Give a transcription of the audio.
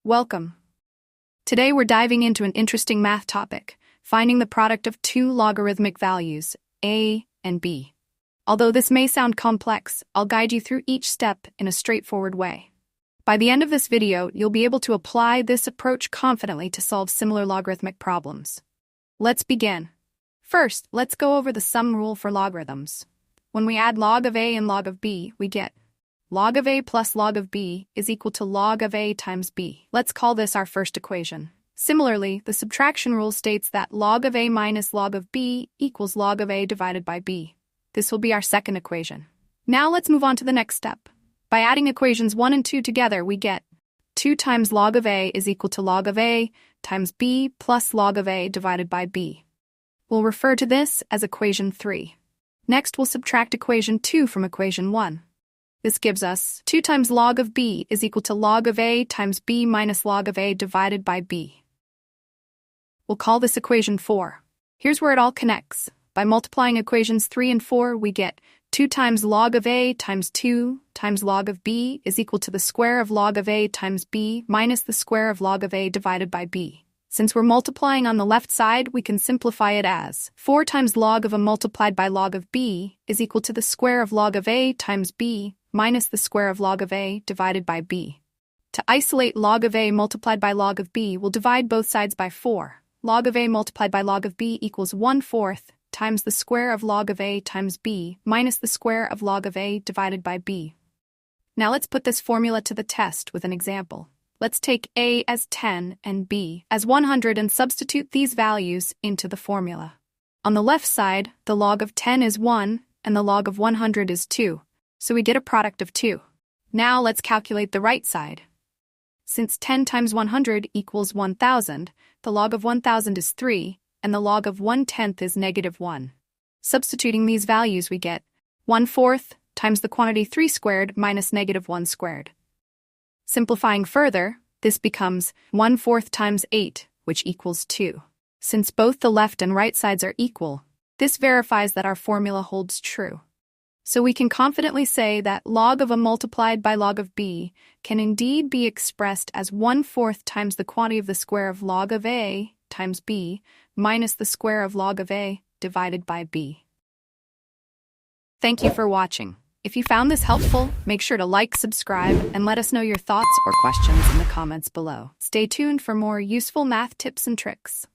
Welcome. Today we're diving into an interesting math topic, finding the product of two logarithmic values, a and b. Although this may sound complex, I'll guide you through each step in a straightforward way. By the end of this video, you'll be able to apply this approach confidently to solve similar logarithmic problems. Let's begin. First, let's go over the sum rule for logarithms. When we add log of a and log of b, we get log of a plus log of b is equal to log of a times b. Let's call this our first equation. Similarly, the subtraction rule states that log of a minus log of b equals log of a divided by b. This will be our second equation. Now let's move on to the next step. By adding equations 1 and 2 together, we get 2 times log of a is equal to log of a times b plus log of a divided by b. We'll refer to this as equation 3. Next, we'll subtract equation 2 from equation 1. This gives us 2 times log of b is equal to log of a times b minus log of a divided by b. We'll call this equation 4. Here's where it all connects. By multiplying equations 3 and 4, we get 2 times log of a times 2 times log of b is equal to the square of log of a times b minus the square of log of a divided by b. Since we're multiplying on the left side, we can simplify it as 4 times log of a multiplied by log of b is equal to the square of log of a times b minus the square of log of a divided by b. To isolate log of a multiplied by log of b, we'll divide both sides by 4. Log of a multiplied by log of b equals 1/4 times the square of log of a times b minus the square of log of a divided by b. Now let's put this formula to the test with an example. Let's take a as 10 and b as 100 and substitute these values into the formula. On the left side, the log of 10 is 1 and the log of 100 is 2, so we get a product of 2. Now let's calculate the right side. Since 10 times 100 equals 1,000, the log of 1,000 is 3, and the log of 1/10 is -1. Substituting these values, we get 1/4 times the quantity 3 squared minus -1 squared. Simplifying further, this becomes 1/4 times 8, which equals 2. Since both the left and right sides are equal, this verifies that our formula holds true. So we can confidently say that log of a multiplied by log of b can indeed be expressed as 1/4 times the quantity of the square of log of a times b minus the square of log of a divided by b. Thank you for watching. If you found this helpful, make sure to like, subscribe, and let us know your thoughts or questions in the comments below. Stay tuned for more useful math tips and tricks.